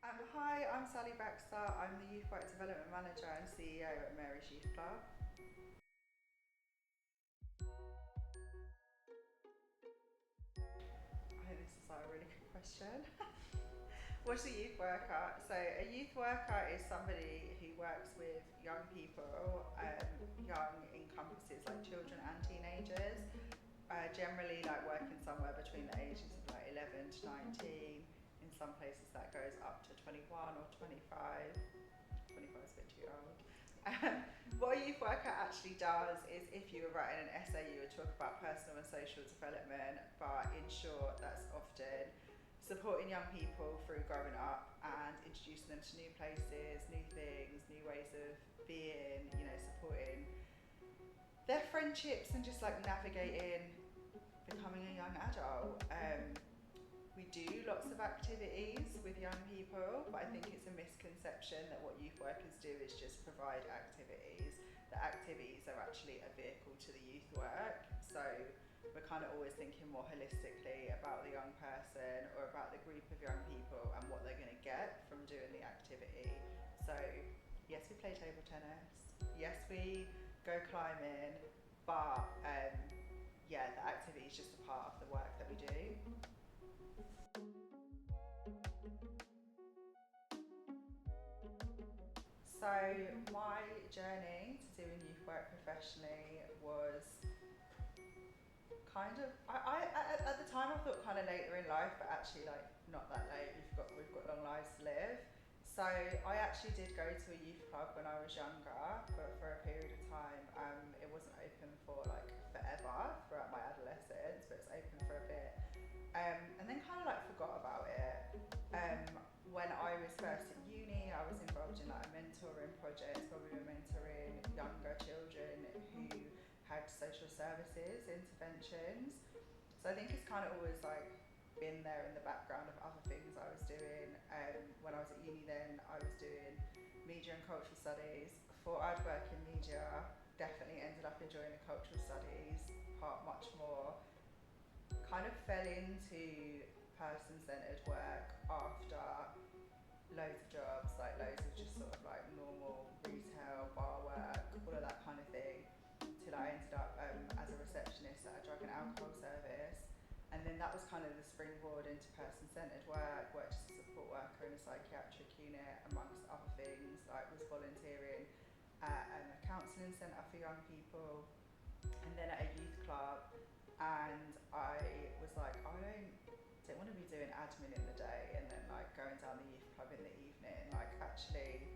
Hi, I'm Sally Baxter. I'm the Youth Work Development Manager and CEO at Mary's Youth Club. I think this is like a really good question. What's a youth worker? So, a youth worker is somebody who works with young people. Young encompasses like children and teenagers. Generally, like working somewhere between the ages of like 11 to 19. In some places, that goes up to 21 or 25. 25 is a bit too old. What a youth worker actually does is, if you were writing an essay, you would talk about personal and social development, but in short, that's often supporting young people through growing up and introducing them to new places, new things, new ways of being, supporting their friendships and just like navigating becoming a young adult. We do lots of activities with young people, but I think it's a misconception that what youth workers do is just provide activities. The activities are actually a vehicle to the youth work. So we're kind of always thinking more holistically about the young person or about the group of young people and what they're going to get from doing the activity. So yes, we play table tennis. Yes, we go climbing, but yeah, the activity is just a part of the work that we do. So my journey to doing youth work professionally was kind of at the time I thought kind of later in life, but actually like not that late. We've got long lives to live. So I actually did go to a youth club when I was younger for a period of time. It wasn't open for like forever throughout my adolescence, but it's open for a bit. And then kind of like forgot about it. When I was first at uni, I was involved in like a mentoring project where we were mentoring younger children who had social services interventions. So I think it's kind of always like been there in the background of other things I was doing. When I was at uni then, I was doing media and cultural studies. Thought I'd work in media, definitely ended up enjoying the cultural studies part much more. Kind of fell into person-centered work after loads of jobs, like loads of just sort of like normal retail, bar work, all of that kind of thing, till I ended up as a receptionist at a drug and alcohol service. And then that was kind of the springboard into person-centered work, worked as a support worker in a psychiatric unit, amongst other things, like was volunteering at a counselling centre for young people, and then at a youth club. And I was like, I don't want to be doing admin in the day and then like going down the youth club in the evening. Like actually,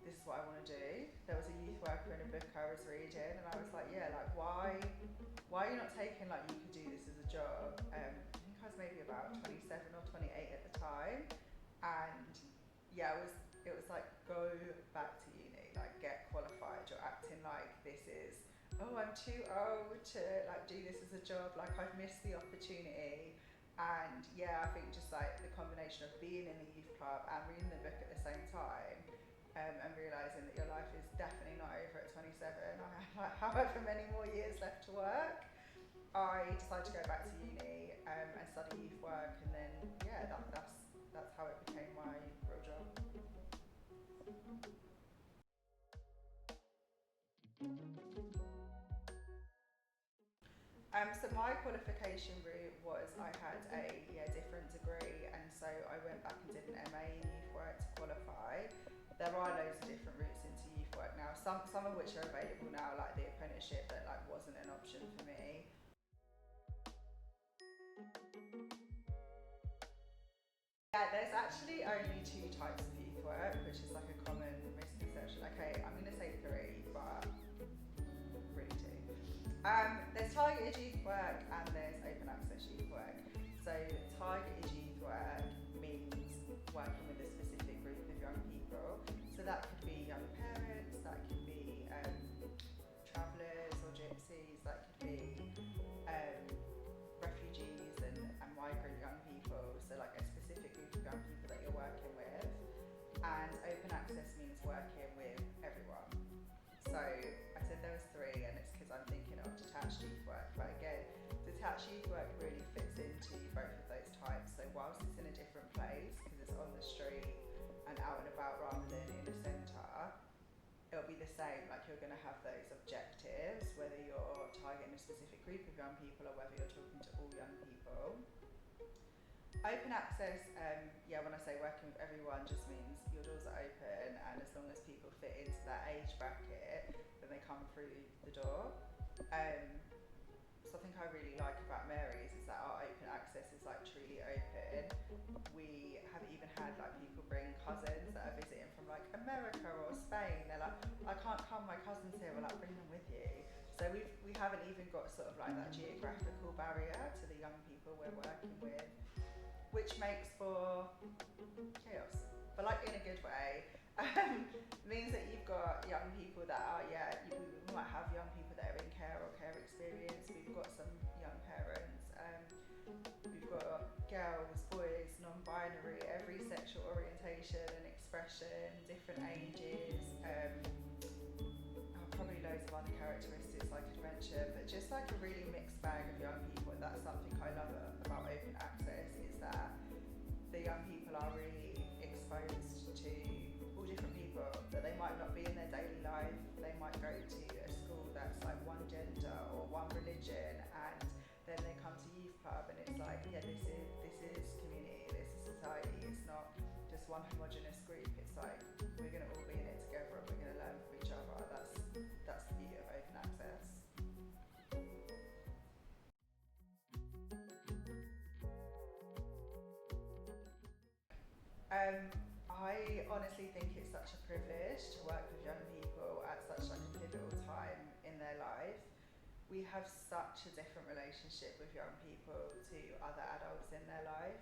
this is what I want to do. There was a youth worker in a book I was reading, and I was like, yeah, like why are you not taking like you could do this as a job? I think I was maybe about 27 or 28 at the time, and yeah, it was like go back to uni, like get qualified. You're acting like this is, oh, I'm too old to like do this as a job. Like I've missed the opportunity. And yeah, I think just like the combination of being in the youth club and reading the book at the same time, and realising that your life is definitely not over at 27. I have like however many more years left to work. I decided to go back to uni and study youth work, and then yeah, that's how it became my real job. So my qualification route was I had a different degree, and so I went back and did an MA in youth work to qualify. There are loads of different routes into youth work now. Some of which are available now, like the apprenticeship that like wasn't an option for me. Yeah, there's actually only two types of youth work, which is like a common misconception. Okay, I'm gonna say three, but really two. There's targeted youth work and there's open access youth work. So targeted youth work means working with a specific group of young people. So that could be young parents, that could be travellers or gypsies, that could be refugees and migrant young people. So like a specific group of young people that you're working with. And open access means working with everyone. So I said there was three, and it's because I'm thinking of detached youth work. But again, detached youth work really fits into both of those types. So whilst it's in a different place, because it's on the street, the same, like you're going to have those objectives, whether you're targeting a specific group of young people or whether you're talking to all young people. Open access, when I say working with everyone, just means your doors are open, and as long as people fit into that age bracket, then they come through the door. Something I really like about Mary's is that our open access is like truly open. We have even had like people bring cousins that are visiting from like America or Spain. They're like, I can't come, my cousin's here. We're like, bring them with you. So we haven't even got sort of like that geographical barrier to the young people we're working with, which makes for chaos, but like in a good way. Means that you've got young people that are, we might have young people that are in care or care experience. We've got some young parents. We've got girls, boys, non-binary, every sexual orientation and expression, different ages. Probably loads of other characteristics I could mention, but just like a really mixed bag of young people. And that's something I love about open access, is that the young people are really exposed to all different people that they might not be in their daily life. They might go to a school that's like one gender or one religion, and then they come to youth club and it's like, this is community, this is society. It's not just one homogenous group. It's like we're gonna all be in it together and we're gonna learn from each other. That's the beauty of open access. I honestly think it's such a privilege to work with young people at such like a pivotal time in their life. We have such a different relationship with young people to other adults in their life.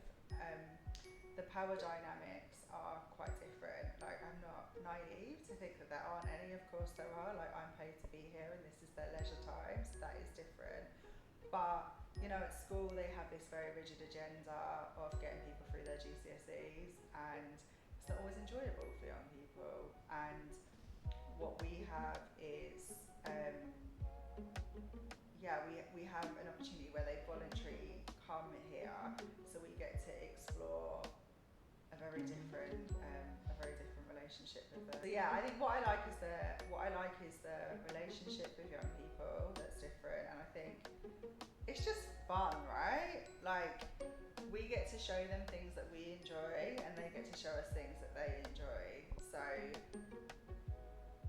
The power dynamics are quite different. Like, I'm not naive to think that there aren't any. Of course there are. Like, I'm paid to be here and this is their leisure time, so that is different. But at school they have this very rigid agenda of getting people through their GCSEs, and it's not always enjoyable for young people. And what we have is, we have an opportunity where they voluntarily come here, so we get to explore a very different relationship with them. So I think what I like is the relationship with young people that's different, and I think it's just fun, right? Like, we get to show them things that we enjoy, and they get to show us things that they enjoy. So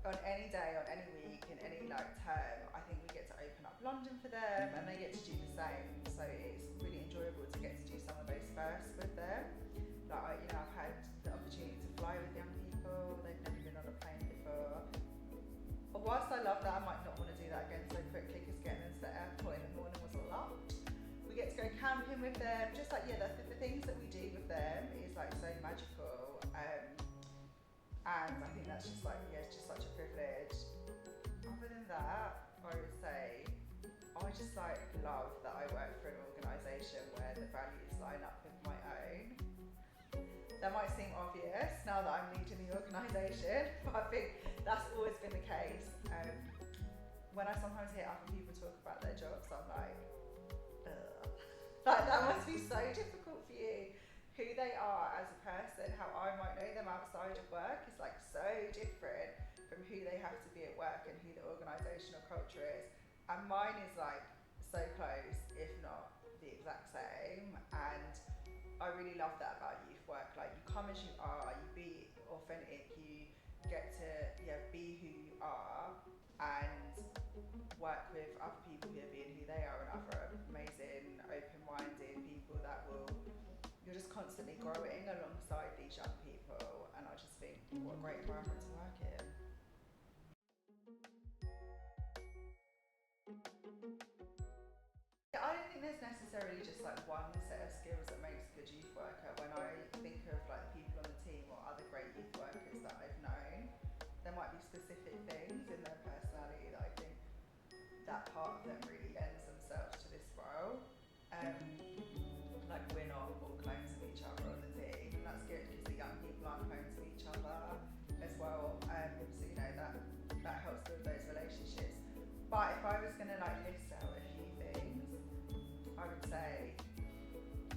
on any day, on any week, in any term, I think we get to open up London for them, and they get to do the same. So it's really enjoyable to get to do some of those firsts with them. Like, I've had the opportunity to fly with young people. They've never been on a plane before. But whilst I love that, I might not want to do that again so quickly, because getting into the airport in the morning was a lot. We get to go camping with them. Just like, the things that we do with them is like so magical. And I think that's just like, it's just such a privilege. Other than that, I would say I just like love that I work for an organisation where the values line up with my own. That might seem obvious now that I'm leading the organisation, but I think that's always been the case. When I sometimes hear other people talk about their jobs, I'm like, ugh. Like, that must be so difficult for you. Who they are as a person, how I might know them outside of work is like so different from who they have to be at work and who the organisational culture is. And mine is like so close, if not the exact same. And I really love that about youth work. Like, you come as you are, you be authentic, you get to be who you are, and work with other people who are being who they are, and other amazing, open-minded people that you're just constantly growing alongside these young people. And I just think, what a great environment to work in. I don't think there's necessarily just like one set of skills that makes a good youth worker. When I think of like the people on the team or other great youth workers that I've known, there might be specific things in their personality that I think that part of them really lends themselves to this role. Like, we're not all clones of each other on the team, and that's good because the young people aren't clones of each other as well. So that helps build those relationships. But if I was going to like list out a few things, I would say,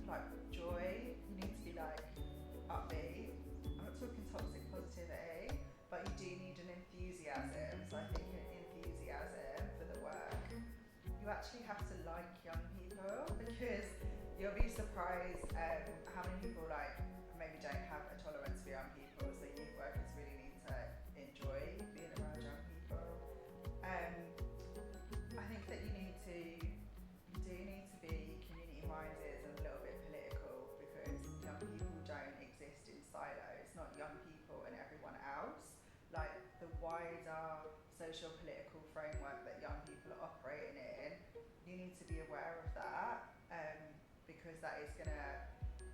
like, joy. You need to be like upbeat. I'm not talking toxic positivity, but you do need an enthusiasm actually have to like young people, because you'll be surprised how many people like maybe don't have a tolerance for young people. So youth workers really need to enjoy being around young people. I think that you do need to be community minded and a little bit political, because young people don't exist in silos. Not young people and everyone else. Like the wider social political framework that young people are operating in, you need to be aware of that, because that is going to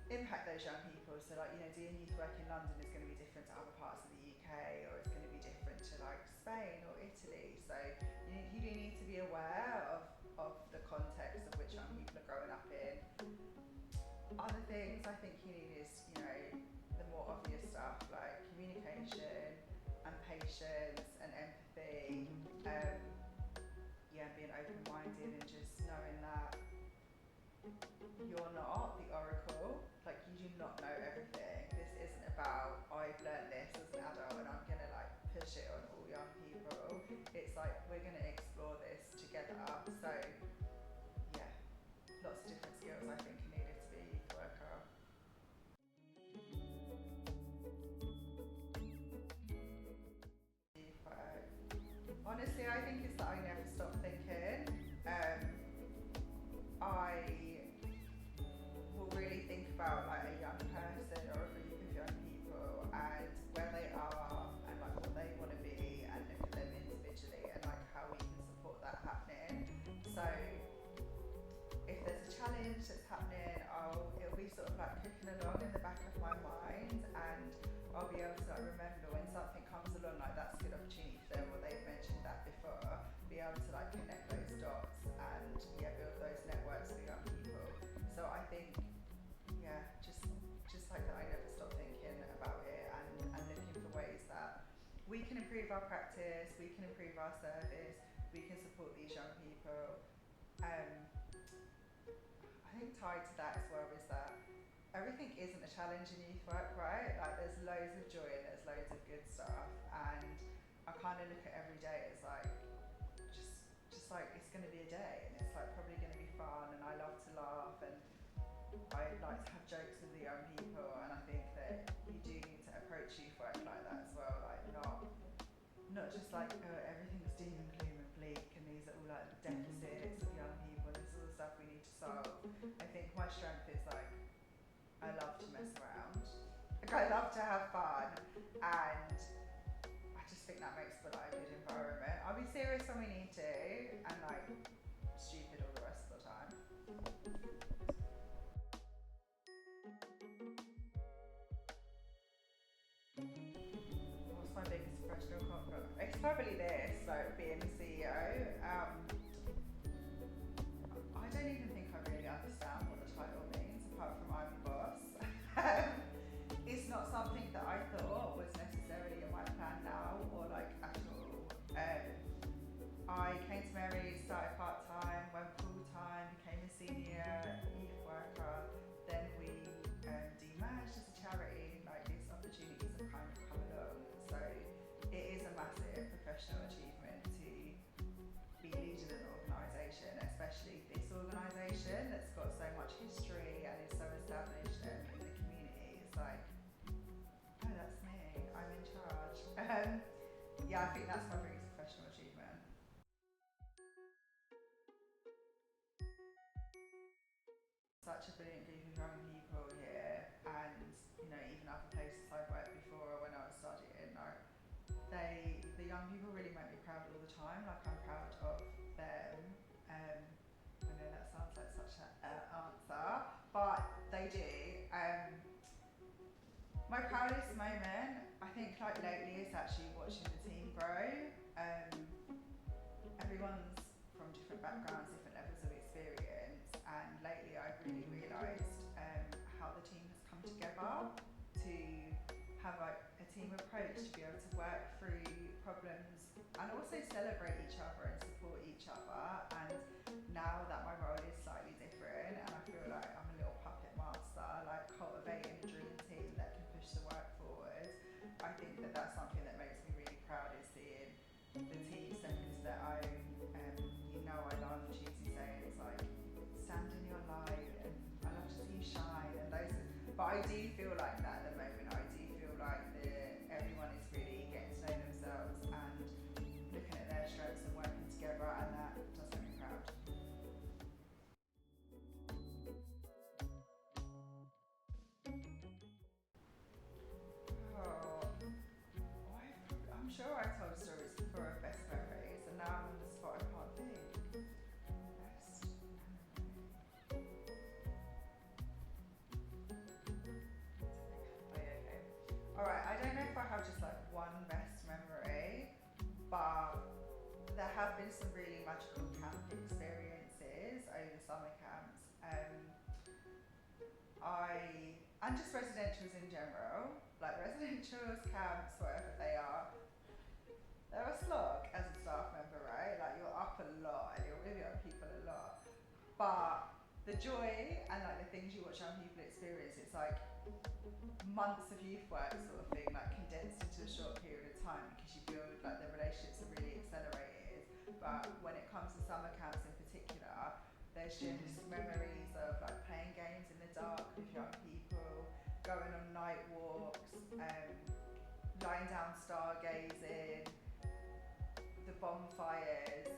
impact those young people. So like, doing youth work in London is going to be different to other parts of the UK, or it's going to be different to like Spain or Italy. So you do need to be aware of the context of which young people are growing up in. Other things I think you need is, the more obvious stuff like communication and patience and empathy. Being open-minded and just knowing that you're not the oracle. Like, you do not know everything. This isn't about, I've learned this as an adult and I'm gonna like push it on all young people. It's like, we're gonna explore this together. So yeah, lots of different skills I think are needed to be a youth worker. Youth work. Honestly, I think it's that I never stop thinking. I will really think about like a young person or a group of young people and where they are and like what they want to be, and look at them individually and like how we can support that happening. So if there's a challenge that's happening, it'll be sort of like cooking along in the back of my mind, and I'll be able to like remember when something comes along like that's a good opportunity for them, or they've mentioned that before, be able to like connect those dots and build those networks for young people. So I think just like that I never stop thinking about it, and looking for ways that we can improve our practice, we can improve our service, we can support these young people. I think tied to that as well is that everything isn't a challenge in youth work, right? Like there's loads of joy and there's loads of good stuff, and I kind of look at every day as like just like it's going to be a day, and it's like probably going to be fun, and I love to laugh, and I like to have jokes with the young people, and I think that you do need to approach youth work like that as well, like not just like, oh, everything's doom and gloom and bleak and these are all like the deficits of young people and this is all the stuff we need to solve. I think my strength is like I love to mess around, like I love to have fun, and I just think that makes for like a good environment. I'll be serious when we need to, and like stupid all the rest of the time. What's my biggest professional compliment? It's probably this, like being the CEO. I don't even think I really understand what the title means, apart from I'm the boss. It's not something that I thought was necessarily in my plan now, or like at all. I came to Mary, started part-time, went full-time, became a senior youth worker, then we demerged as a charity. Like these opportunities have kind of come along, so it is a massive professional achievement to be leading an organisation, especially this organisation that's got so much history and is so established in the community. It's like, oh, that's me, I'm in charge. I think that's my biggest professional achievement. Such a brilliant group of young people here, and even other places I've worked before when I was studying, like the young people really make me proud all the time. Like I'm proud of them. I know that sounds like such an answer, but they do. My proudest moment, I think, like lately, is actually watching the team grow. Everyone's from different backgrounds, different levels of experience, and lately I've really realised how the team has come together to have like a team approach, to be able to work through problems and also celebrate each other and support each other. And now that my role is slightly different, and I feel like I'm a little puppet master, like cultivating a dream team that can push the work forward, I think that that's something that makes me really proud, is seeing the team step into their own. I love Tuesday I do feel like that at the moment. I do feel like everyone is really getting to know themselves and looking at their strengths and working together, and that does make me proud. Oh, I'm sure I told stories before of best memories, and now I'm on the spot. I can't think. Best memory. Oh yeah, okay. All right. I don't know if I have just like one best memory, but there have been some really magical camp experiences over summer camps. And just residentials in general, like residentials, camps, whatever they are, they're a slog as a staff member, right? Like you're up a lot and you're with young people a lot. But the joy and like the things you watch young people experience, it's like months of youth work sort of thing, like condensed into a short period of time, because you build like the relationships are really accelerated. But when it comes to summer camps in particular, there's just memories of like playing games in the dark with young people, going on night walks, lying down stargazing, the bonfires,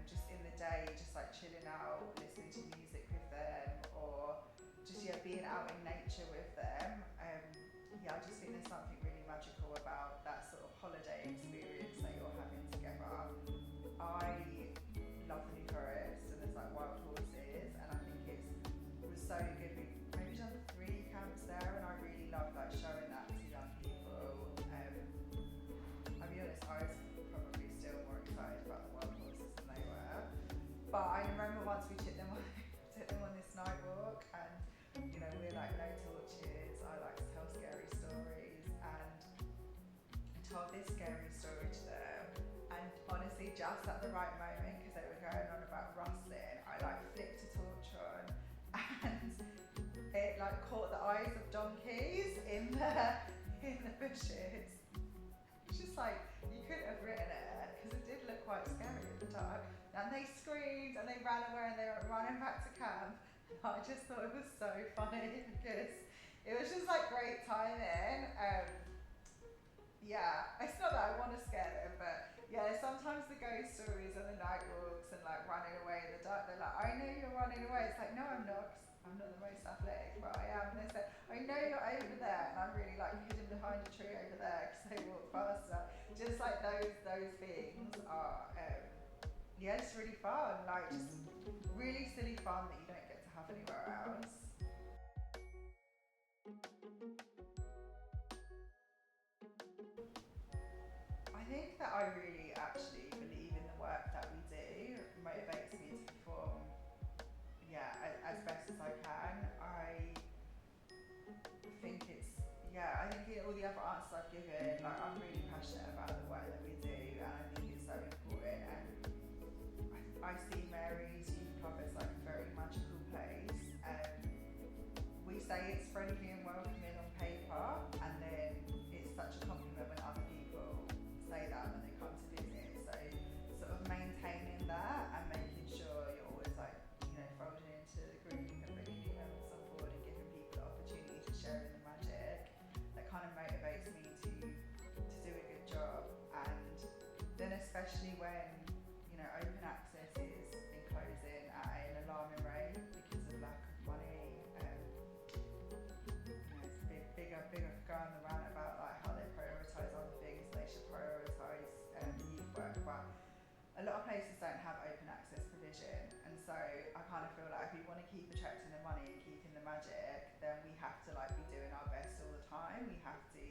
just in the day, just like chilling out, listening to music with them, or just being out in nature with them. I just think there's something really magical about that sort of holiday experience that you're having together. I love the New Forest, and there's like wild horses, and I think it was so good. We've maybe done 3 camps there, and I really love like showing that to young people. I'll be honest, I was probably still more excited about the wild horses than they were. But I remember once we took them on this night walk, and we're like no torches. I like to tell scary stories, and I told this scary story to them. And honestly, just at the right moment, because they were going on about rustling, I like flicked a torch on, and it like caught the eyes of donkeys in the bushes. It's just like you couldn't have written it, because it did look quite scary at the time. And they screamed and they ran away and they were running back to camp. I just thought it was so funny because it was just like great timing. It's not that I want to scare them, but sometimes the ghost stories and the night walks and like running away in the dark, they're like, I know you're running away. It's like, no, I'm not. I'm not the most athletic, but I am. And they say, I know you're over there, and I'm really like hidden behind a tree over there because they walk faster. Just like those things are, it's really fun. Like just really silly fun that you don't get to have anywhere else. I think that I really actually believe in the work that we do. It motivates me to perform, as best as I can. I think I think in all the other answers I've given, like I'm really passionate about the work that we do, and I think it's so important. And I see Mary's Youth Club as like a very magical place. We say it's friendly and welcoming on paper, and then it's such a compliment when other people say that when they come to visit. So sort of maintaining that and making sure you're always like, folding into the group and bringing new members on board and giving people the opportunity to share in the magic, that kind of motivates me to do a good job. And then especially when open access is closing at an alarming rate because of lack of money. It's bigger going around about like how they prioritise other things. They should prioritise youth work, but a lot of places don't have open access provision, and so I kind of feel like if we want to keep attracting the money and keeping the magic, then we have to like be doing our best all the time. We have to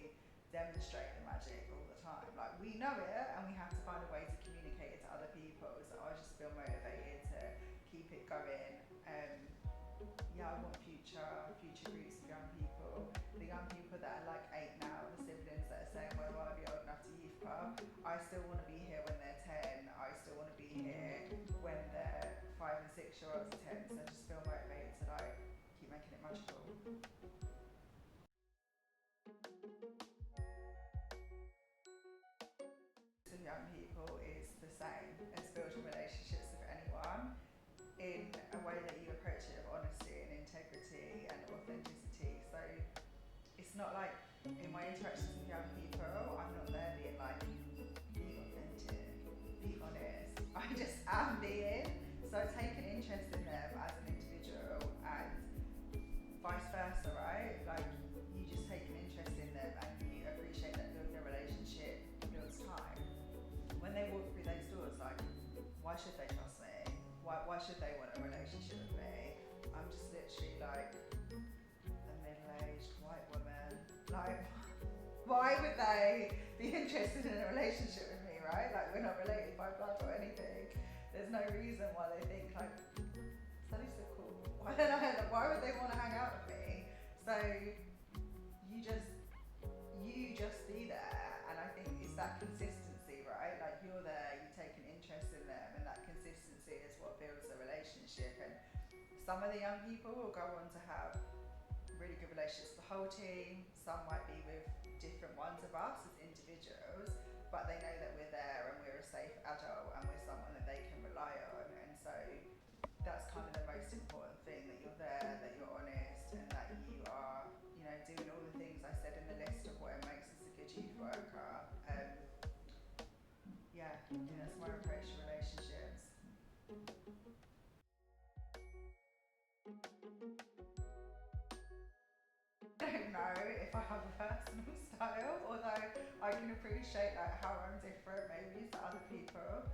demonstrate the magic all the time. Like we know it, and we have to find a way to communicate it to other people. So I just feel motivated to keep it going. I want future groups of young people. The young people that are like 8 now, the siblings that are saying, well, I want to be old enough to youth club. I still want to be here when they're 10. I still want to be here when they're 5 and 6 year olds are 10. So I just feel motivated to like keep making it magical. Young people is the same as building relationships with anyone in a way that you approach it of honesty and integrity and authenticity. So not like in my interactions with young people, I'm not there being like, be authentic, be honest. I just am being. So I take an interest in them as an individual and vice versa, right? Like you just take an interest in them and you appreciate that building a relationship builds time. When they walk through those doors, like, why should they trust me? Why should they want a relationship with me? I'm just literally like a middle-aged white woman. Like, why would they be interested in a relationship with me, right? Like, we're not related by blood or anything. There's no reason why they think like, Sally's so cool. Why would they want to hang out with me? So you just be there, and I think it's that consistency, right? Like you're there, you take an interest in them, and that consistency is what builds a relationship. And some of the young people will go on to have really good relationships with the whole team. Some might be with different ones of us as individuals, but they know that we're there and we're a safe adult and we're someone that they can rely on. And so that's kind of the most important thing, that you're there, that you're honest, and that you are, you know, doing all the things I said in the list of what makes us a good youth worker. Yeah, that's my approach to relationships. I don't know if I have a personal style, although I can appreciate like how I'm different maybe to other people.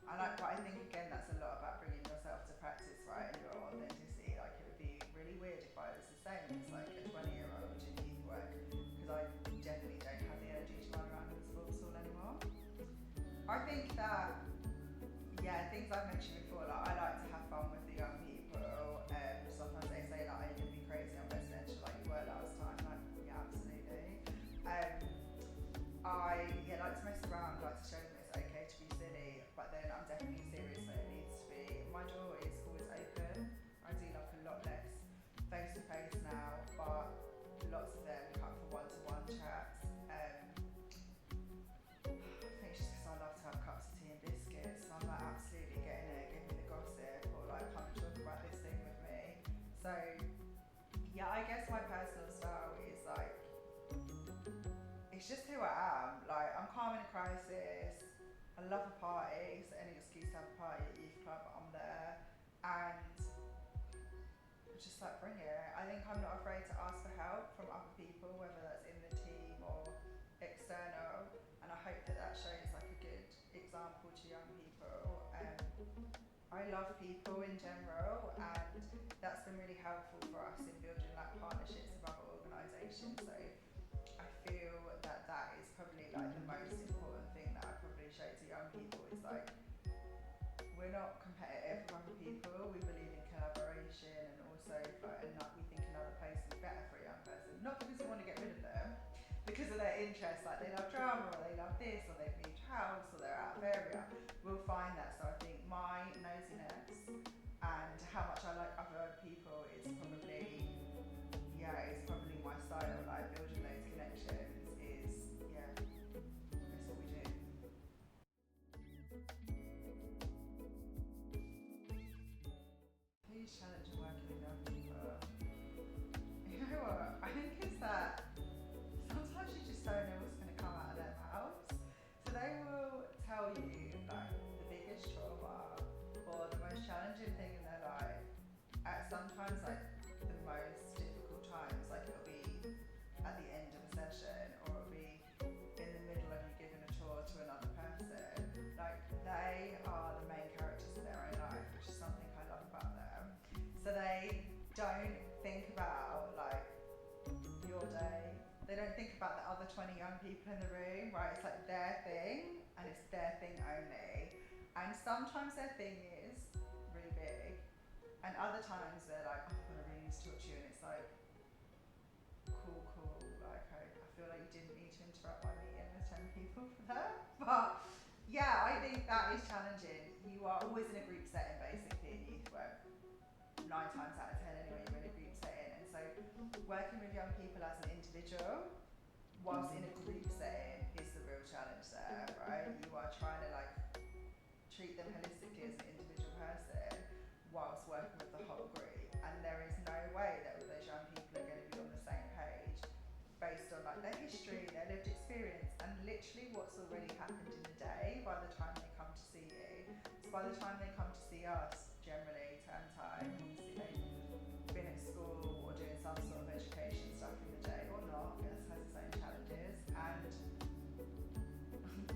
But I think again that's a lot about bringing yourself to practice, right, and your authenticity. Like it would be really weird if I was the same as like a 20-year-old in youth work, because I definitely don't have the energy to run around in a sports hall anymore. I think that, yeah, things I've mentioned before, like I like to have fun with the young people. Sometimes they say like, are you gonna be crazy on residential like you were last time? Like, yeah, absolutely. I like to mess around, like to show them it's okay to be silly, but then I'm definitely serious when it needs to be. My door is always open. I do like a lot less face to face now, but lots of them come for one-to-one chats. I think it's just because I love to have cups of tea and biscuits, and I'm like absolutely getting it, give me the gossip, or like come and talk about this thing with me. So yeah, I guess my personal style is like, it's just who I am. Like I'm calm in a crisis. I love a party, so any excuse to have a party at youth club, I'm there. And just like bring it. I think I'm not afraid to ask for help from other people, whether that's in the team or external. And I hope that that shows like a good example to young people. I love people in general, and that's been really helpful for us in building like partnerships with other organisations. So I feel that that is probably like the most important thing that I probably show to young people is like, we're not competitive with other people, we believe in collaboration, and also like, and like we think another place is better for a young person. Not because we want to get rid of them, because of their interests, like they love drama or they love this or they've moved house or they're out of area. We'll find that. So I think my nosiness and how much I like other people is probably, yeah, it's probably my style. Like building those connections is, yeah, that's what we do. Huge challenge of working with young people. You know what? I think it's that sometimes you just don't know what's going to come out of their mouths. So they will tell you like the biggest trauma or the most challenging thing in their life at sometimes like the most difficult times. Like it'll be at the end of a session, or it'll be in the middle of you giving a tour to another person. Like they are the main characters of their own life, which is something I love about them. So they don't think about like your day. They don't think about the other 20 young people in the room, right? It's like their thing, and it's their thing only. And sometimes their thing is really big, and other times they're like, oh my god, I really need to talk to you, and it's like, cool, like I feel like you didn't need to interrupt my meeting with 10 people for that. But yeah, I think that is challenging. You are always in a group setting basically in youth work. 9 times out of 10 anyway, you're in a group setting. And so working with young people as an individual whilst in a group setting is the real challenge there, right? You are trying to like treat them holistically as an individual person whilst working with the whole group. And there is no way that all those young people are going to be on the same page. by the time they come to see us, generally term time, obviously they've been at school or doing some sort of education stuff in the day or not, it has its own challenges, and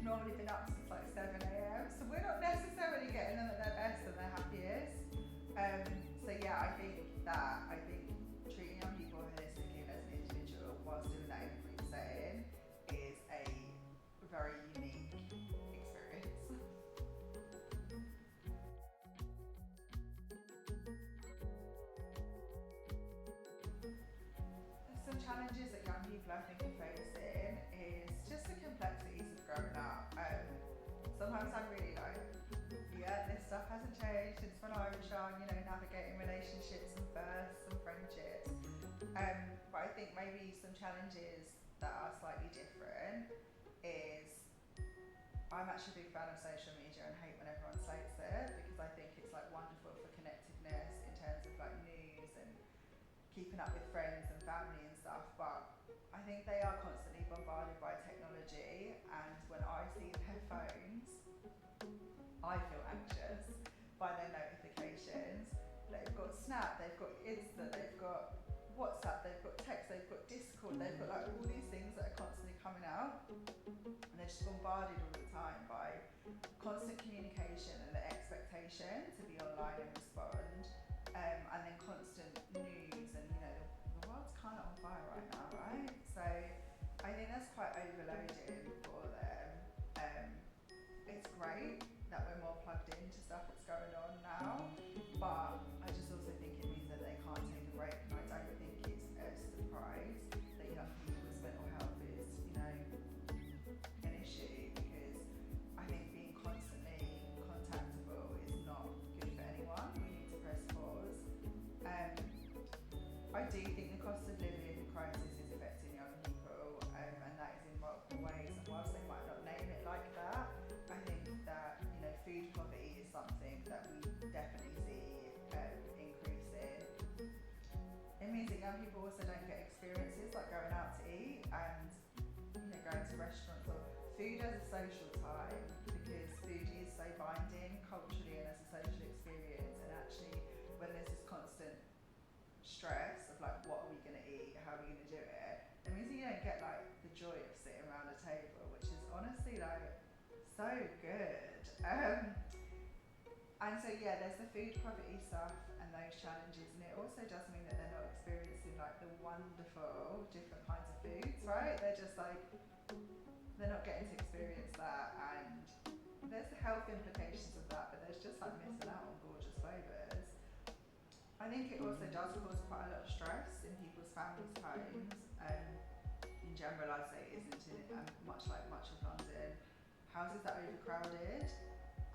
normally been up since like 7 a.m. So we're not necessarily getting them at their best and their happiest. So yeah, I think treating young people holistically and as an individual whilst doing that in a group setting is a very unique experience. Some challenges that young people I think are facing is just the complexities of growing up. Sometimes I'm really like, yeah, this stuff hasn't changed since when I was young, you know, navigating relationships and births and friendships. But I think maybe some challenges that are slightly different is I'm actually a big fan of social media and hate when everyone slates it, because I think it's like wonderful for connectedness in terms of like news and keeping up with friends and family and stuff, but I think they are constantly bombarded by technology, and when I see their phones, I feel anxious by their notifications. They've got Snap, they've got Insta, they've got WhatsApp, they've got text, they've got Discord, they've got like all these things that are constantly coming out, and they're just bombarded all the time by constant communication and the expectation to be online and respond, and then constant news, and you know the world's kind of on fire right now, right? So I think that's quite overloading for them. It's great that we're more plugged into stuff that's going on now, but I just also think it means that they can't take a break, and I don't think it's a surprise that young people's mental health is, you know, an issue, because I think being constantly contactable is not good for anyone. We need to press pause. I do think the cost of living crisis is affecting young people, and that is in multiple ways, and whilst they might not name it like that, I think that, you know, food poverty is something that we definitely see increasing. It means that young people also don't get experiences like going out to eat and, you know, going to restaurants or food as a social time, because food is so binding culturally and as a social experience, and actually when there's this constant stress of like, what are we going to eat, how are we going to do it, it means that you don't get like the joy of sitting around a table, which is honestly like so good. And so yeah, there's the food poverty stuff and those challenges, and it also does mean that they're not experiencing like the wonderful different kinds of foods, right? They're just like, they're not getting to experience that, and there's the health implications of that, but there's just like missing out on gorgeous flavours. I think it also does cause quite a lot of stress in people's families' homes. In general, I'd say it isn't in much like much of London. Houses are overcrowded,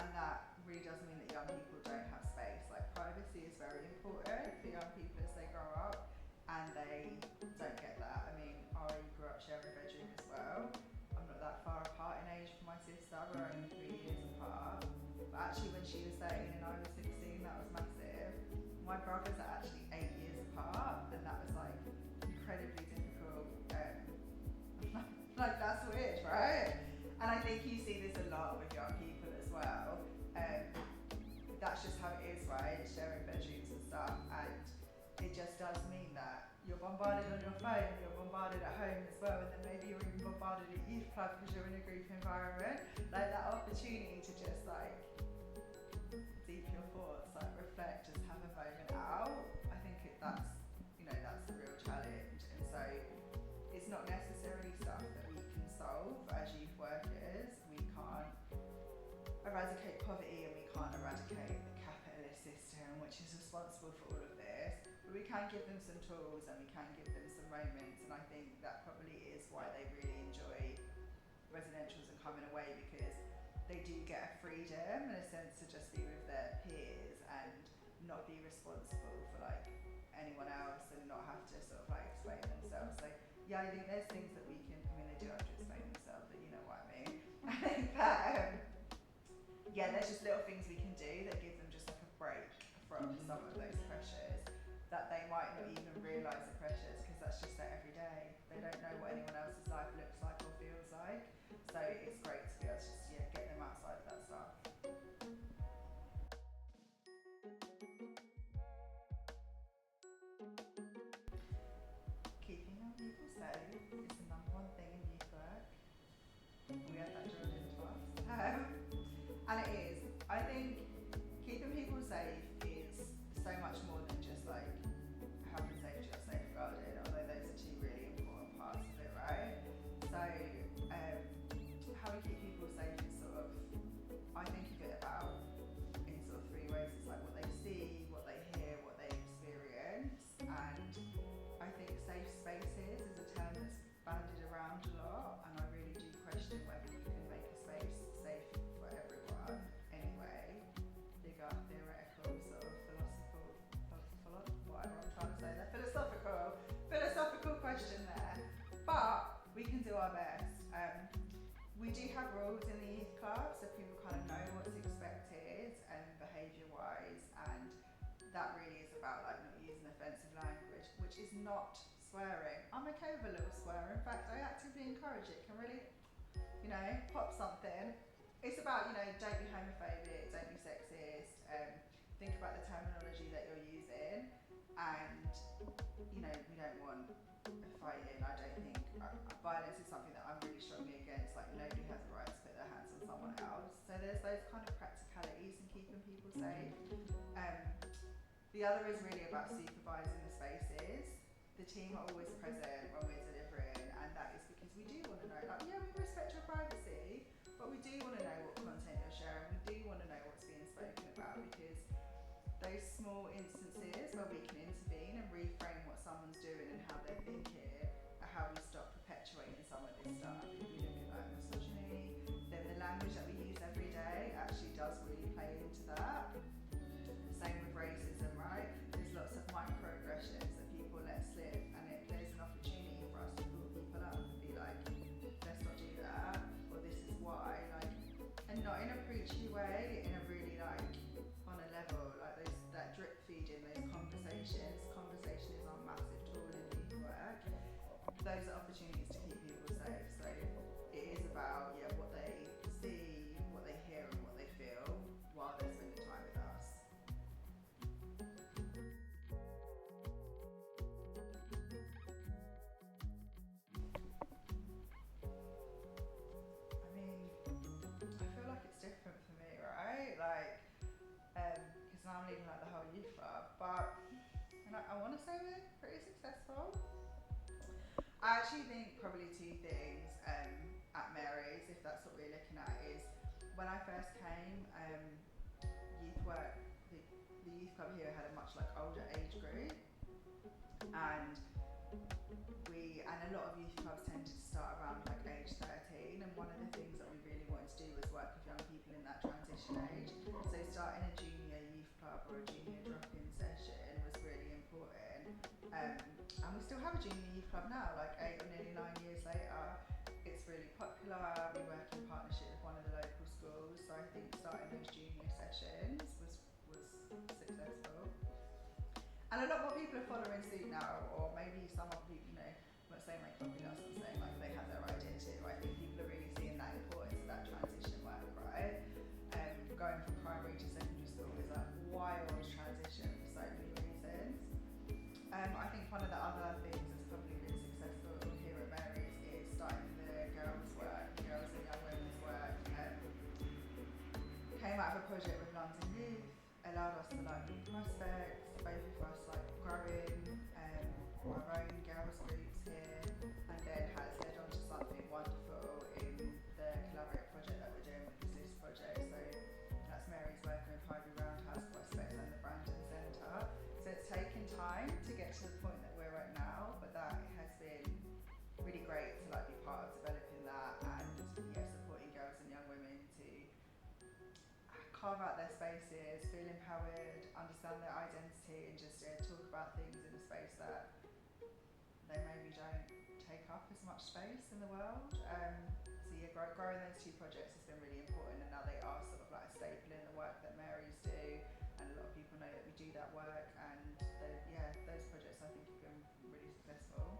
and that really does mean that young people don't have space. Like, privacy is very important for young people as they grow up, and they don't get that. I mean, Ari grew up sharing a bedroom as well. I'm not that far apart in age from my sister, we're only 3 years apart. But actually when she was 13 and I was 16, that was massive. My brothers are actually 8 years apart, and that was like incredibly difficult. Like, that's weird, right? And I think you see this a lot with young people as well. That's just how it is, right? Sharing bedrooms and stuff, and it just does mean that you're bombarded on your phone, you're bombarded at home as well, and then maybe you're even bombarded at youth club because you're in a group environment. Like, that opportunity to just like deep your thoughts, like reflect, just have a moment out. I think that's, you know, that's the real challenge, and so it's not necessarily stuff that we can solve as youth workers. We can't eradicate poverty, and we can't eradicate the capitalist system which is responsible for all of this, but we can give them some tools and we can give them some moments, and I think that probably is why they really enjoy residentials and coming away, because they do get a freedom and a sense to just be with their peers and not be responsible for like anyone else, and not have to sort of like explain themselves. So yeah, I think there's things that we can, I mean, they do have to explain themselves, but you know what I mean. I think that yeah, there's just little things we can do that give them just like a break from some of those pressures that they might not even realise are pressures, because that's just their everyday. They don't know what anyone else's life looks like or feels like. So it's great to be able to just, yeah, get them outside of that stuff. people safe is the number one thing in youth work. We had that drilled into us. And it is. I think keeping people safe is so much more than just like health and safety or safeguarding, although those are two really important parts of it, right? So how we keep people safe is sort of, I think of it about in sort of three ways. It's like what they see, what they hear, what they experience. And I think safe spaces is a term that's bandied around a lot, and I really do question whether you can make a space safe for everyone anyway. Bigger theoretical sort of whatever I'm trying to say there, philosophical question there. But we can do our best. We do have rules in the youth club, so people kind of know what's expected behaviour-wise, and that really is about like not using offensive language, which is not swearing. I'm okay with a little swear. In fact, I actively encourage it. Can really, pop something. It's about, don't be homophobic, don't be sexist. Think about the terminology that you're using, and we don't want fighting. I don't think violence is something that I'm really strongly against. Like nobody has the right to put their hands on someone else. So there's those kind of practicalities in keeping people safe. The other is really about supervising the spaces. The team are always present when we're delivering, and that is because we do want to know, like, yeah, we respect your privacy, but we do want to know what content you're sharing. We do want to know what's being spoken about, because those small instances where we can intervene and reframe what someone's doing and how they're thinking are how we stop perpetuating some of this stuff. If we look at like misogyny, then the language that we use every day actually does really play into that. Same with racism, right? There's lots of microaggressions that people let slip, and there's an opportunity for us to pull people up and be like, let's not do that, or this is why, and not in a preachy way, in a really on a level, that drip feeding, those conversations. Conversation is our massive tool in youth work. Those are opportunities to keep people safe. So it is about what they see, what they hear, and what they feel while they're spending time with us. I mean, I feel like it's different for me, right? Because now I'm leading the whole youth club, but I want to say we're pretty successful. I actually think probably two things at Mary's, if that's what we're looking at, is when I first came, youth work, the youth club here had a much older age group, and a lot of youth clubs tended to start around age 13, and one of the things that we really wanted to do was work with young people in that transition age. So starting a junior youth club or a junior drop-in session was really important. And we still have a junior youth club now, 8 or nearly 9 years later. It's really popular. We work in partnership with one of the local schools, so I think starting those junior sessions was successful. And a lot more people are following suit now, or maybe some other people, I'm not saying copy us, I'm saying they have their identity. I think people are really seeing that importance of that transition work, right? Going from primary to secondary school is a wild transition for so many reasons. I think one of the other things that's probably been successful here at Mary's is starting the girls and young women's work. Came out of a project with London Youth, allowed us to meet prospects, both of us growing our own girls groups here, and then has led on to something wonderful in the collaborative project that we're doing with the SIS project. So that's Mary's working with Highbury Roundhouse prospects and the Brandon Centre. So it's taken time to get to the point that we're at now, but that has been really great to be part of developing that, and supporting girls and young women to carve out their spaces, feel empowered, understand their identity, and just talk about things in a space that they maybe don't take up as much space in the world. Growing those two projects has been really important, and now they are sort of a staple in the work that Mary's do, and a lot of people know that we do that work, and those projects I think have been really successful.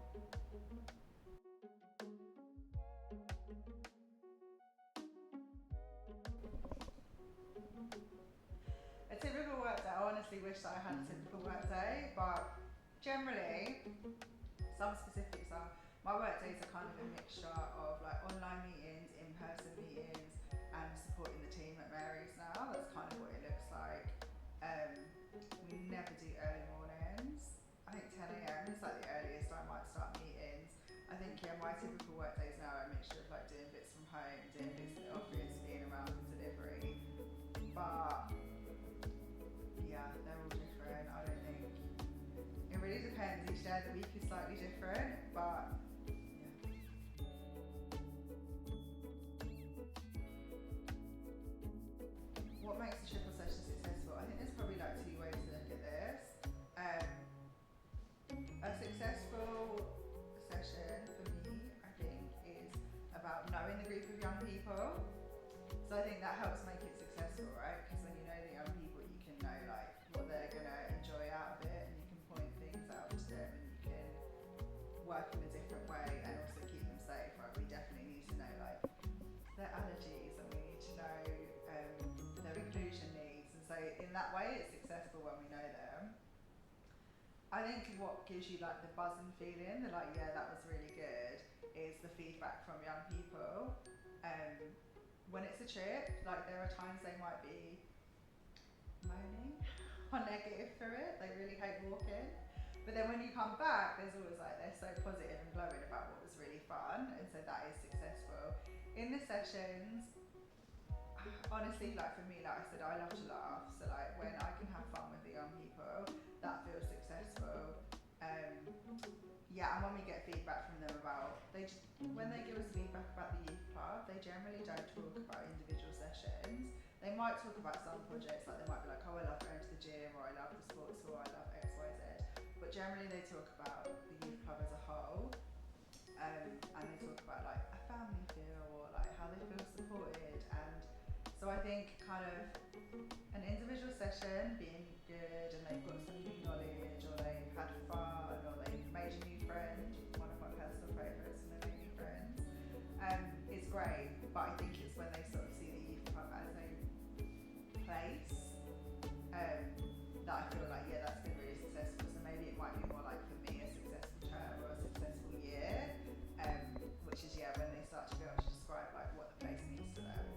A typical work day, I honestly wish that I had a typical work day, but generally, some specifics are, my work days are kind of a mixture of like online meetings, in-person meetings, and supporting the team at Mary's now. That's kind of what it looks like. We never do early mornings. I think 10 a.m. is like the earliest I might start meetings. I think my typical work days now are a mixture of like doing bits from home, doing bits in the office, being around for delivery. But yeah, they're all different. I don't think it really depends. Each day of the week is slightly different, but yeah. What makes a triple session successful? I think there's probably like two ways to look at this. A successful session for me, I think, is about knowing the group of young people. So I think that helps make it successful, right? Because when you know the young people, you can know like what they're gonna enjoy out of it, and you can point things out to them, and you can work in a different way, and also keep them safe. Right? We definitely need to know like their allergies, and we need to know their inclusion needs, and so in that way, it's successful when we know them. I think what gives you like the buzzing feeling, the like, yeah, that was really good, is the feedback from young people. When it's a trip, like there are times they might be moaning or negative for it, they really hate walking. But then when you come back, there's always like, they're so positive and glowing about what was really fun, and so that is successful. In the sessions, honestly, like for me, like I said, I love to laugh, so like when I can have fun with the young people, that feels successful. Yeah, and when we get feedback from them about, when they give us feedback about the youth club, they generally don't talk about individual sessions. They might talk about some projects, like they might be like, oh, I love going to the gym, or I love the sports, or I love X, Y, Z. But generally they talk about the youth club as a whole, and they talk about like a family feel, or like how they feel supported. And so I think kind of an individual session being good, and they've got some new knowledge, or they've had fun, or they've made a new friend, one of my personal favourites, when they make new friends, is great. But I think it's when they sort of see the youth club as a place, that I feel like, yeah, that's been really successful. So maybe it might be more like for me a successful term or a successful year, which is, yeah, when they start to be able to describe like what the place means to them.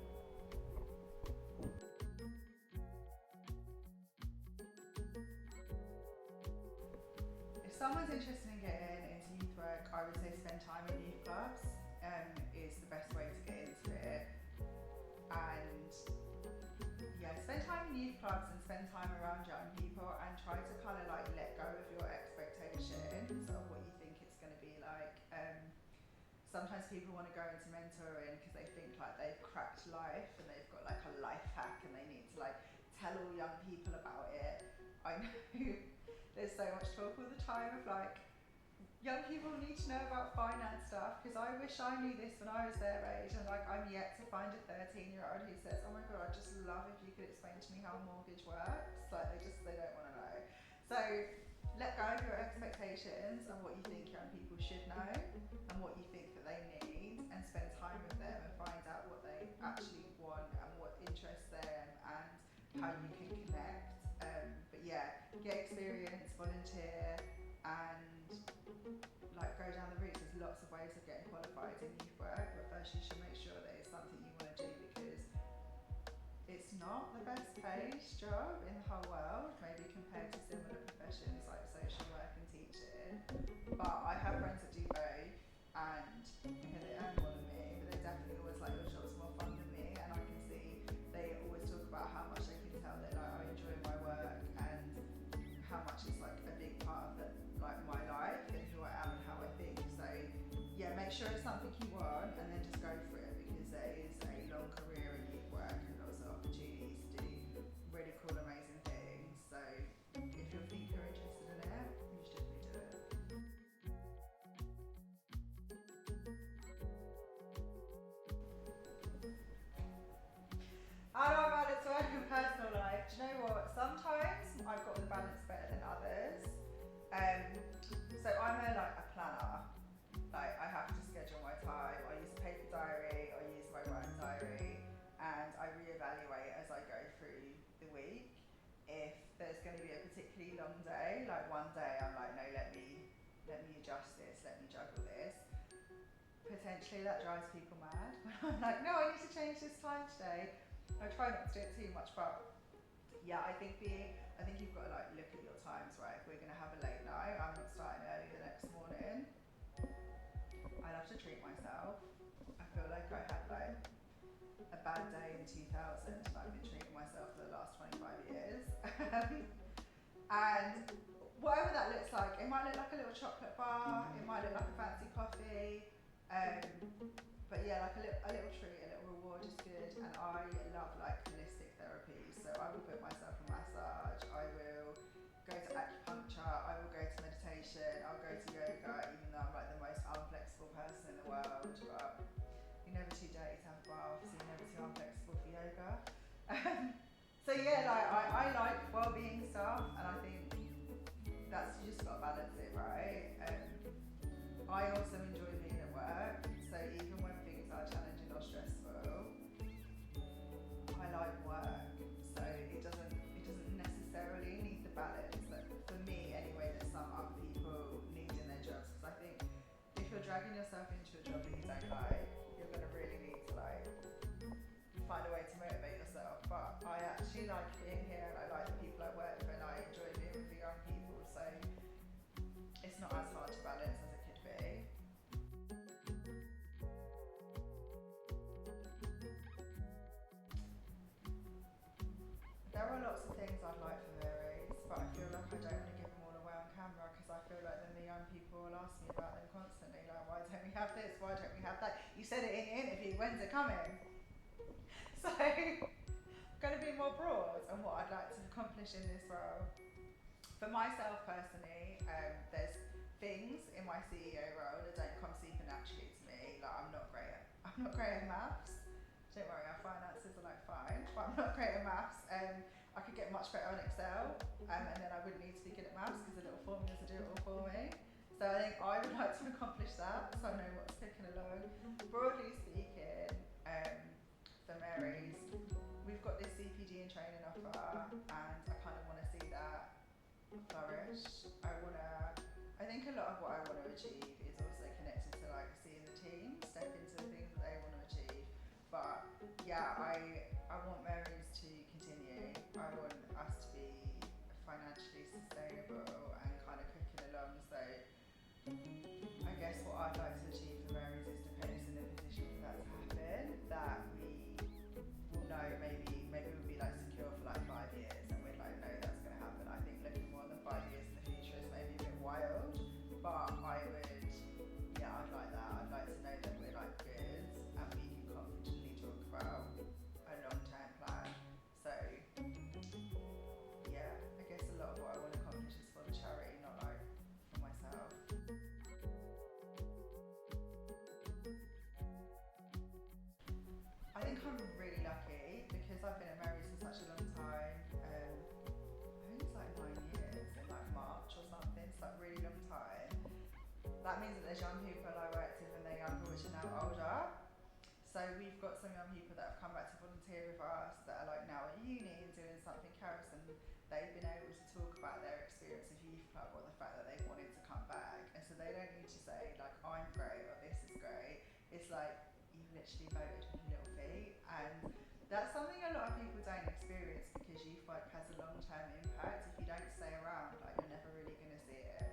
If someone's interested in getting into youth work, I would say spend time in youth clubs is the best way to get into it. And yeah, spend time in youth clubs and spend time around young people, and try to kind of like let go of your expectations of what you think it's going to be like. Sometimes people want to go into mentoring because they think like they've cracked life and they've got like a life hack, and they need to like tell all young people about it. I know there's so much talk all the time of like, young people need to know about finance stuff, because I wish I knew this when I was their age, and like I'm yet to find a 13-year-old who says, oh my god, I'd just love if you could explain to me how a mortgage works. Like they don't want to know. So let go of your expectations and what you think young people should know and what you think that they need, and spend time with them and find out what they actually want and what interests them and how you can connect. But yeah, get experience, volunteer, and like go down the route. There's lots of ways of getting qualified in youth work, but first you should make sure that it's something you want to do, because it's not the best paid job in the whole world, maybe compared to similar professions like social work and teaching. But I have friends that do both, and they earn more than me, but they're definitely always like, your job's more fun than me, and I can see they always talk about how much they can tell that like I enjoy my work, and how much it's like a big part of the, like my life and who I am and how I think. So yeah, make sure it's something you want, and then just go for it, because there is a long career in youth work and lots of opportunities to do really cool, amazing things. So if you think you're interested in it, you should definitely do it. How do I balance work and personal life? Do you know what? Sometimes I've got the balance better than others. So I'm like a planner. Like I have to schedule my time. I use a paper diary, I use my work diary, and I reevaluate as I go through the week. If there's going to be a particularly long day, like one day I'm like, no, let me adjust this. potentially that drives people mad. When I'm like, no, I need to change this time today. I try not to do it too much, but yeah, I think you've got to like look at your times, right? If we're gonna have a late night, I'm not starting early the next morning. I love to treat myself. I feel like I had like a bad day in 2000 and I've been treating myself for the last 25 years. And whatever that looks like, it might look like a little chocolate bar, it might look like a fancy coffee, but yeah, like a little treat, a little reward is good. And I love like holistic therapy, so I will put myself a massage, I will go to acupuncture, I will go to meditation, I'll go to yoga, even though I'm like the most unflexible person in the world, but you're never too dirty to have a bath, so you're never too unflexible for yoga. So yeah, like I like well-being stuff, and I think that's, you just got to balance it, right? I also enjoy being at work, so even when things are challenging or stressful, I like work. So it doesn't necessarily need the balance that, for me anyway, that some other people need in their jobs. Because I think if you're dragging yourself into a job that you don't like, you're gonna really need to like find a way to motivate yourself. But I actually like being here, and I like the people I work with, and I enjoy being with the young people. So it's not as hard to balance as it could be. There are lots of things I'd like for Mary's, but I feel like I don't want to give them all away on camera, because I feel like then the young people will ask me about them constantly, like, why don't we have this, why don't we have that? You said it in the interview, when's it coming? So I'm going to be more broad on what I'd like to accomplish in this role. For myself personally, there's things in my CEO role that don't come super naturally to me. Like I'm not great at maths. Don't worry, our finances are like fine, but I'm not great at maths. I could get much better on Excel, and then I wouldn't need to be good at maths because the little formulas will do it all for me. So I think I would like to accomplish that, so I know what's clicking along. Broadly speaking, for Mary's, we've got this CPD and training offer, and I kind of want to see that flourish. I think a lot of what I want to achieve is also connected to like seeing the team step into the things that they want to achieve. But yeah, I want Mary's to continue. I want us to be financially sustainable and kind of cooking along. So I guess what I'd like to achieve for Mary's is to put us in a position for that to happen, that we will know maybe we'll be like secure for like 5 years, and we'd like know that's going to happen. I think looking more than 5 years in the future is maybe a bit wild, but I'd like that. I'd like to know that we're like good and we can confidently talk about a long-term plan. So yeah, I guess a lot of what I want to accomplish is for the charity, not like for myself. I think I'm really lucky because I've been at Mary's for such a long time. I think it's like 9 years in like March or something. It's like a really long time. That means that there's young people I worked with and they're younger, which are now older. So we've got some young people that have come back to volunteer with us that are like now at uni and doing something else, and they've been able to talk about their experience of youth club or the fact that they wanted to come back. And so they don't need to say like I'm great or this is great. It's like you've literally voted with your little feet, and that's something a lot of people don't experience because youth work has a long-term impact. If you don't stay around, like you're never really going to see it.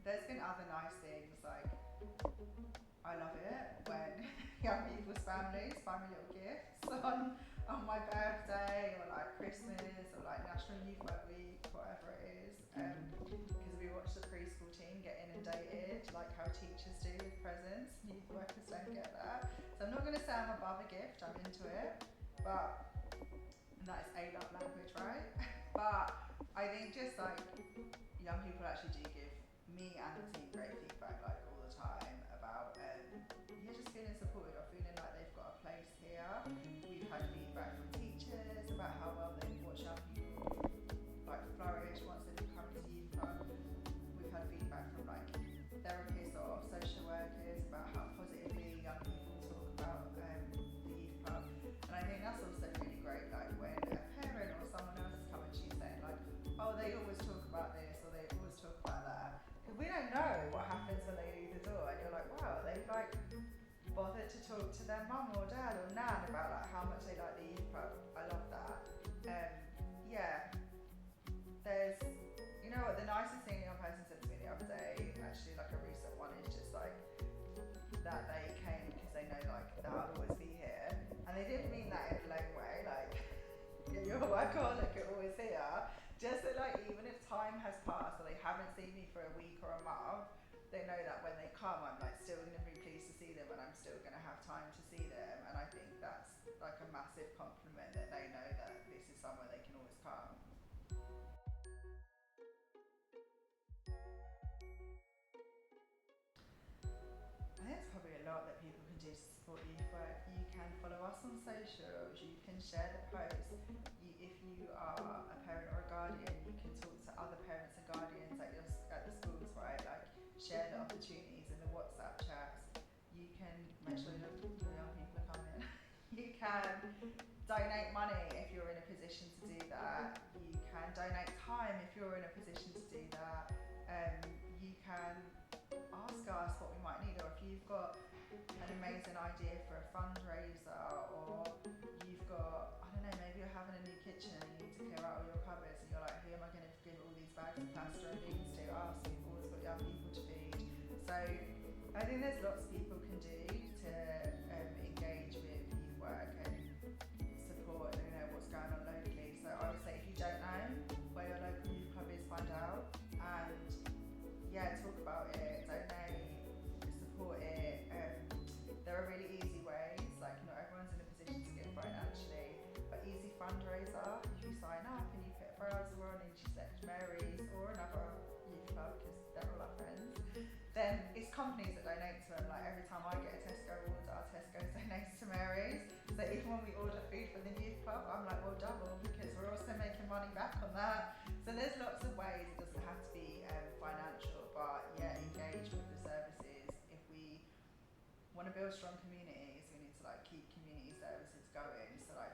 There's been other nice things, like I love it when young people's families buy me little gifts on my birthday or like Christmas or like National Youth Work Week, whatever it is, because we watch the preschool team get inundated like how teachers do with presents. Youth workers don't get that. So I'm not going to say I'm above a gift, I'm into it, but and that is A love language, right? But I think just like young people actually do give me and the team great feedback like all the time about just feeling supported or feeling like they've got a place here. We've had feedback from teachers about how well they've watched young people like flourish once they've come to youth club. We've had feedback from like therapists or social workers about how positively young people talk about the youth club. And I think that's also really great, like when a parent or someone else is coming to you saying like, oh, they always talk about this or they always talk about that. Because we don't know bother to talk to their mum or dad or nan about like how much they like the youth pub. I love that. Yeah, there's, you know what, the nicest thing a young person said to me the other day, actually like a recent one, is just like that they came because they know like that I'll always be here, and they didn't mean that in a lame way, like you're a workaholic, you're always here. Just that like even if time has passed or they haven't seen me for a week or a month, they know that when they come, I'm like still going to be pleased to see them, and I'm still going to have time to see them. And I think that's like a massive compliment, that they know that this is somewhere they can always come. I think there's probably a lot that people can do to support youth work. You can follow us on socials, you can share the posts. If you are a parent or a guardian, you can talk to other parents and guardians at the schools, right? Like share the opportunities in the WhatsApp chats. You can make sure your young people are coming. You can donate money if you're in a position to do that. You can donate time if you're in a position to do that. You can ask us what we might need, or if you've got an amazing idea for a fundraiser, or you've got, I don't know, maybe you're having a new kitchen and you need to clear out all your cupboards and you're like, who am I going to give all these bags of pasta and beans to? Us, we've always got young people to feed. So I think there's lots people can do to engage with youth work and support, you know, what's going on locally. So I would say if you don't know where your local youth club is, find out, and yeah, talk about it, donate, support it. There are really easy ways, like not everyone's in a position to give financially, but easy fundraiser, if you sign up and you put a browser on and you select Mary's or another youth club, because they're all our friends, then it's companies that donate to them. Like every time I get a Tesco order, Tesco donates to Mary's. So even when we order food from the youth club, I'm like, well, double, because we're also making money back on that. So there's lots of ways. It doesn't have to be financial, but yeah, engage with the services. If we want to build strong communities, we need to like keep community services going. So like